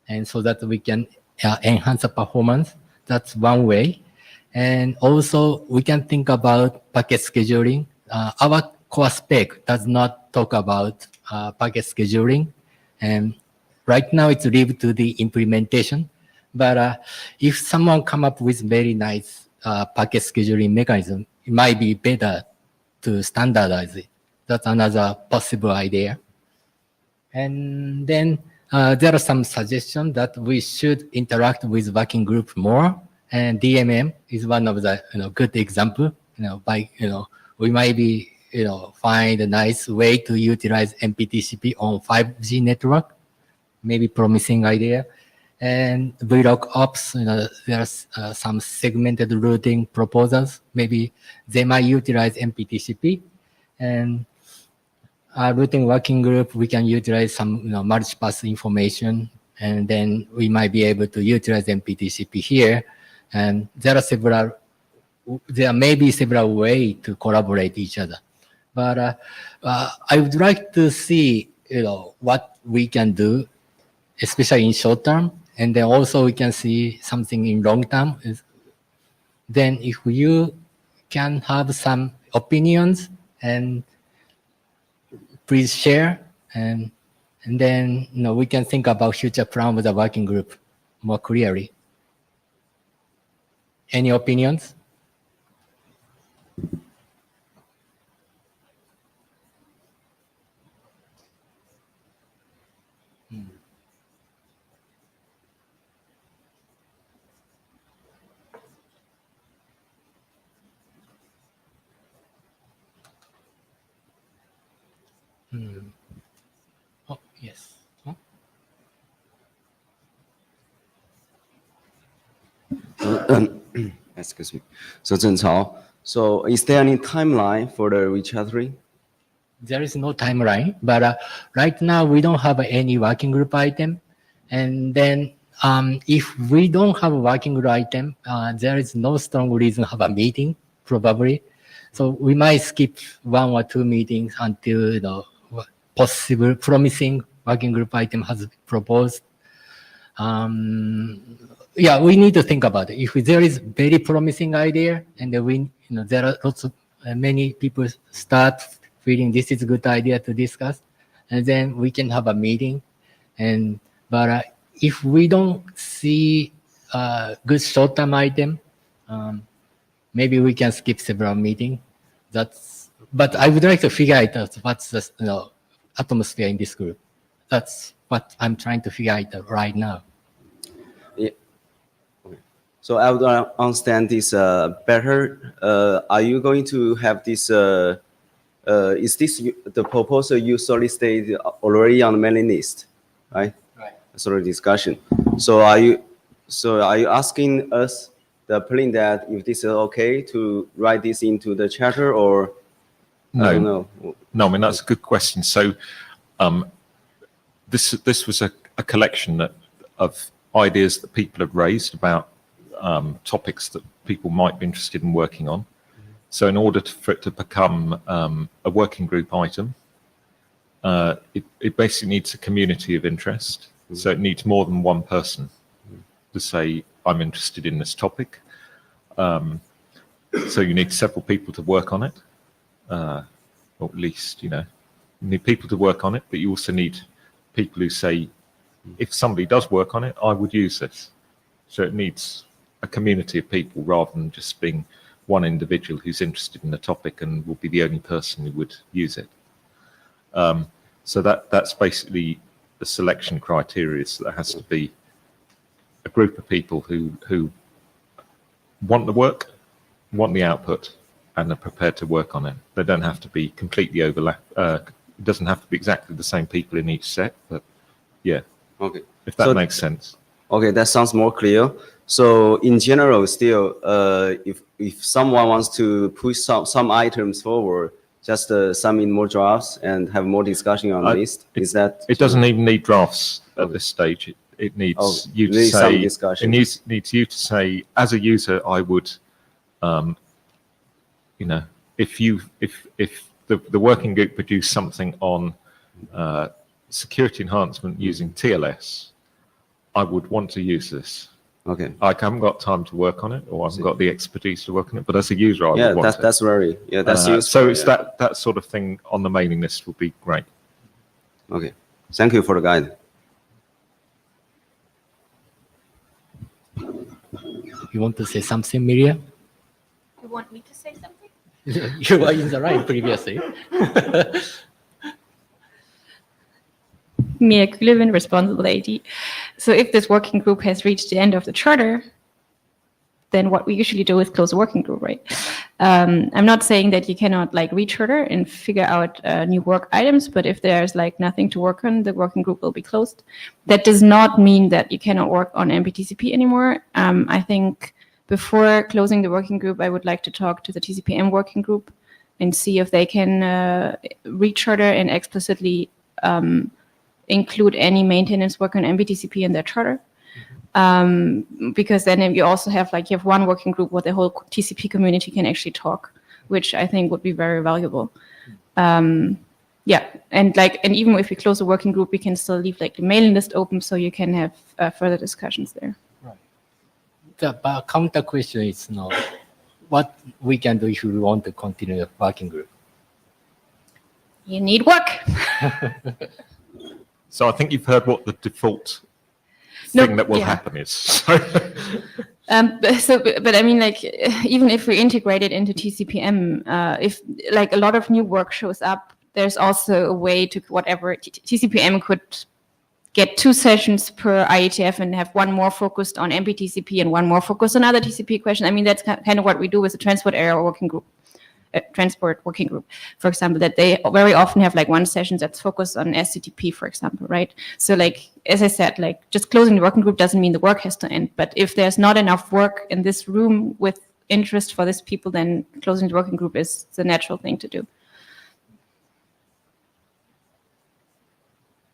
and so that we can enhance the performance. That's one way. And also we can think about packet scheduling. Our core spec does not talk about packet scheduling, and right now it's left to the implementation. But if someone come up with very nice packet scheduling mechanism, it might be better to standardize it. That's another possible idea. And then there are some suggestions that we should interact with working group more. And DMM is one of the good example. We might be find a nice way to utilize MPTCP on 5G network. Maybe promising idea. And VLOC ops, there's some segmented routing proposals. Maybe they might utilize MPTCP. And routing working group, we can utilize some multipath information, and then we might be able to utilize MPTCP here. And there may be several ways to collaborate each other. But I would like to see what we can do, especially in short term, and then also we can see something in long term. Then if you can have some opinions, and please share, and then we can think about future plan with the working group more clearly. Any opinions? Oh, yes. Huh? Excuse me. So, Zheng Cao, so is there any timeline for the rechartering? There is no timeline, but right now we don't have any working group item. And then if we don't have a working group item, there is no strong reason to have a meeting, probably. So we might skip 1 or 2 meetings until possible promising working group item has proposed. Yeah, we need to think about it. If there is very promising idea, and then there are lots of many people start feeling this is a good idea to discuss, and then we can have a meeting. But if we don't see a good short-term item, maybe we can skip several meetings. But I would like to figure out what's the atmosphere in this group. That's what I'm trying to figure out right now. Yeah. Okay. So I would understand this better. Are you going to have this? Is this the proposal you solicited already on the mailing list, right? Right. Sort of discussion. So are you asking us, the plan, that if this is okay to write this into the charter, or No. I don't know? No, I mean, that's a good question. So this was a collection of ideas that people have raised about topics that people might be interested in working on. So in order for it to become a working group item, it basically needs a community of interest. So it needs more than one person to say, I'm interested in this topic. So you need several people to work on it. Or at least, you need people to work on it, but you also need people who say, if somebody does work on it, I would use this. So it needs a community of people rather than just being one individual who's interested in the topic and will be the only person who would use it. So that's basically the selection criteria, is that there has to be a group of people who want the work, want the output, and are prepared to work on it. They don't have to be completely overlap. It doesn't have to be exactly the same people in each set, but yeah. Okay. If that makes sense. Okay, that sounds more clear. So in general, still, if someone wants to push some items forward, just submit more drafts and have more discussion on this. Is that? It doesn't even need drafts at this stage. it needs Oh, you to needs some say, discussion. it needs you to say, as a user, I would, you know, if the working group produced something on security enhancement using TLS, I would want to use this. Okay. I haven't got time to work on it, or I haven't got the expertise to work on it, but as a user, I Yeah, would want it. that's very, yeah, that's useful. So it's yeah. that sort of thing on the mailing list would be great. Okay. Thank you for the guide. You want to say something, Miriam? You want me to say something? You were in the right previously. Mia Kulevin, responsible AD. So if this working group has reached the end of the charter, then what we usually do is close the working group, right? I'm not saying that you cannot like recharter and figure out new work items, but if there's like nothing to work on, the working group will be closed. That does not mean that you cannot work on MPTCP anymore. I think before closing the working group, I would like to talk to the TCPM working group and see if they can recharter and explicitly include any maintenance work on MPTCP in their charter. Because then you also have you have one working group where the whole TCP community can actually talk, which I think would be very valuable. Yeah, and even if we close the working group, we can still leave the mailing list open so you can have further discussions there. Right. The counter question is now, what we can do if we want to continue the working group? You need work. So I think you've heard what the default No, thing that will yeah. happen is. But I mean, even if we integrate it into TCPM, if a lot of new work shows up, there's also a way to whatever TCPM could get 2 sessions per IETF and have one more focused on MPTCP and one more focused on other TCP questions. I mean, that's kind of what we do with the transport area working group. Transport working group, for example, that they very often have one session that's focused on SCTP, for example, right? So as I said, just closing the working group doesn't mean the work has to end. But if there's not enough work in this room with interest for these people, then closing the working group is the natural thing to do.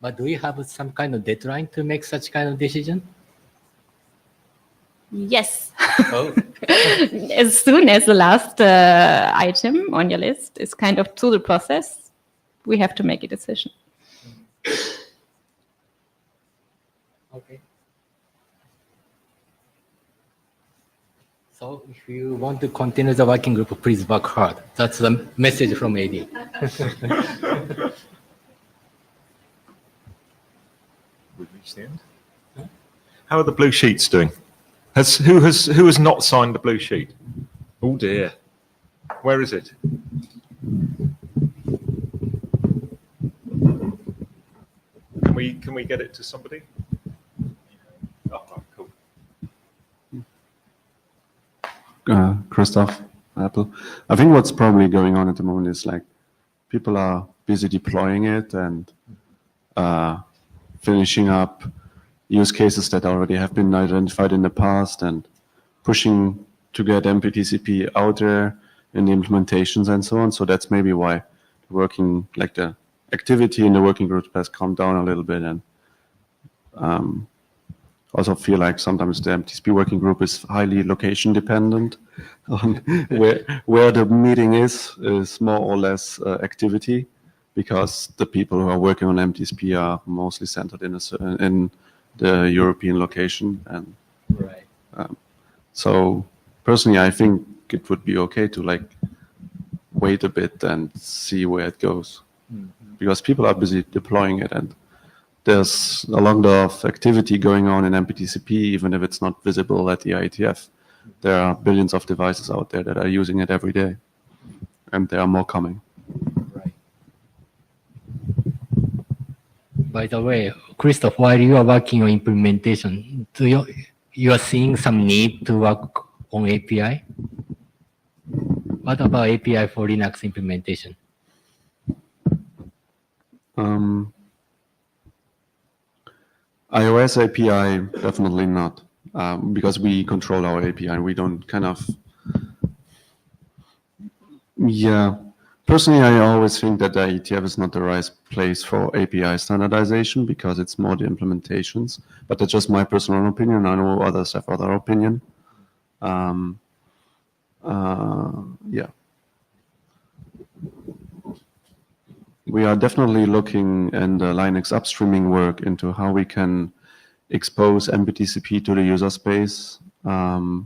But do we have some kind of deadline to make such kind of decision? Yes. Oh. As soon as the last item on your list is kind of through the process, we have to make a decision. Okay. So if you want to continue the working group, please work hard. That's the message from AD. We've reached the end. How are the blue sheets doing? Who has not signed the blue sheet? Oh dear. Where is it? Can we get it to somebody? Oh, cool. Christoph, Apple. I think what's probably going on at the moment is people are busy deploying it and finishing up use cases that already have been identified in the past and pushing to get MPTCP out there in the implementations and so on. So that's maybe why the activity in the working group has calmed down a little bit, and also feel like sometimes the MTCP working group is highly location dependent on where the meeting is more or less activity, because the people who are working on MTCP are mostly centered in the European location. And Right. so personally, I think it would be okay to wait a bit and see where it goes, because people are busy deploying it, and there's a lot of activity going on in MPTCP, even if it's not visible at the IETF. There are billions of devices out there that are using it every day, and there are more coming. Right. By the way, Christoph, while you are working on implementation, you are seeing some need to work on API? What about API for Linux implementation? iOS API, definitely not, because we control our API and we don't Personally, I always think that the IETF is not the right place for API standardization because it's more the implementations. But that's just my personal opinion. I know others have other opinion. Yeah. We are definitely looking in the Linux upstreaming work into how we can expose MPTCP to the user space. Whether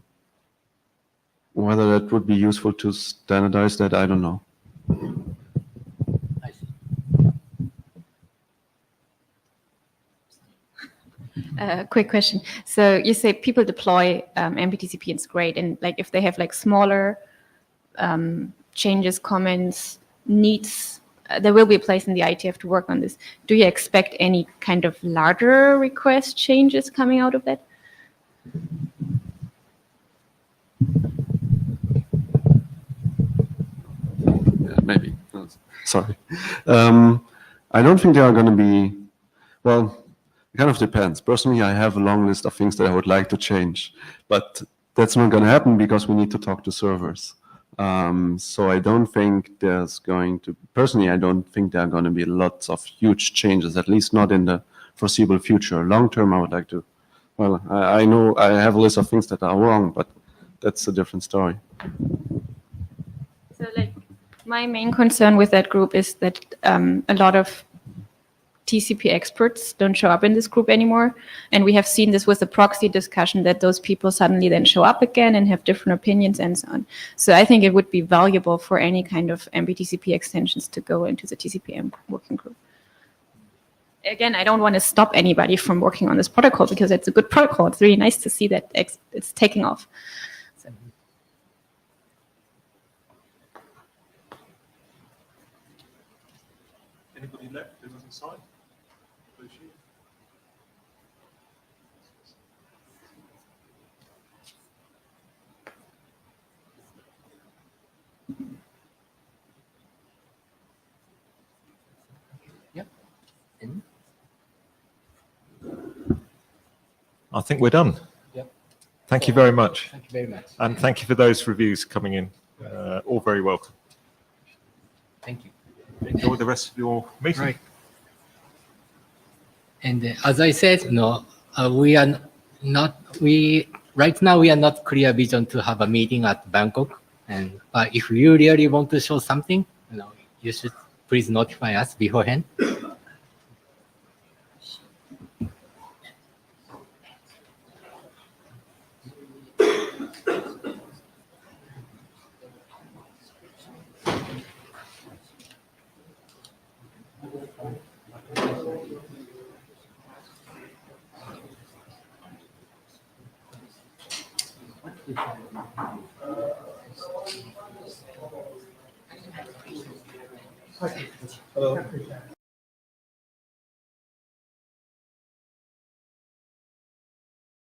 that would be useful to standardize that, I don't know. I see. Quick question. So you say people deploy MPTCP, it's great, and like if they have like smaller changes, comments, needs, there will be a place in the IETF to work on this. Do you expect any kind of larger request changes coming out of that? Maybe. Oh, sorry. I don't think there are going to be, well, it kind of depends. Personally, I have a long list of things that I would like to change, but that's not going to happen because we need to talk to servers. So I don't think there's going to, personally, I don't think there are going to be lots of huge changes, at least not in the foreseeable future. Long term, I would like to, well, I know I have a list of things that are wrong, but that's a different story. So like my main concern with that group is that a lot of TCP experts don't show up in this group anymore. And we have seen this with the proxy discussion that those people suddenly then show up again and have different opinions and so on. So I think it would be valuable for any kind of MPTCP extensions to go into the TCP working group. Again, I don't want to stop anybody from working on this protocol because it's a good protocol. It's really nice to see that it's taking off. So. Anybody left who hasn't signed? Yep. And I think we're done. yep. Thank you very much. Thank you very much. And thank you for those reviews coming in. All very welcome. Thank you. Enjoy the rest of your meeting. Right. And as I said, no, we are not. Right now we are not clear vision to have a meeting at Bangkok. And but if you really want to show something, you should please notify us beforehand.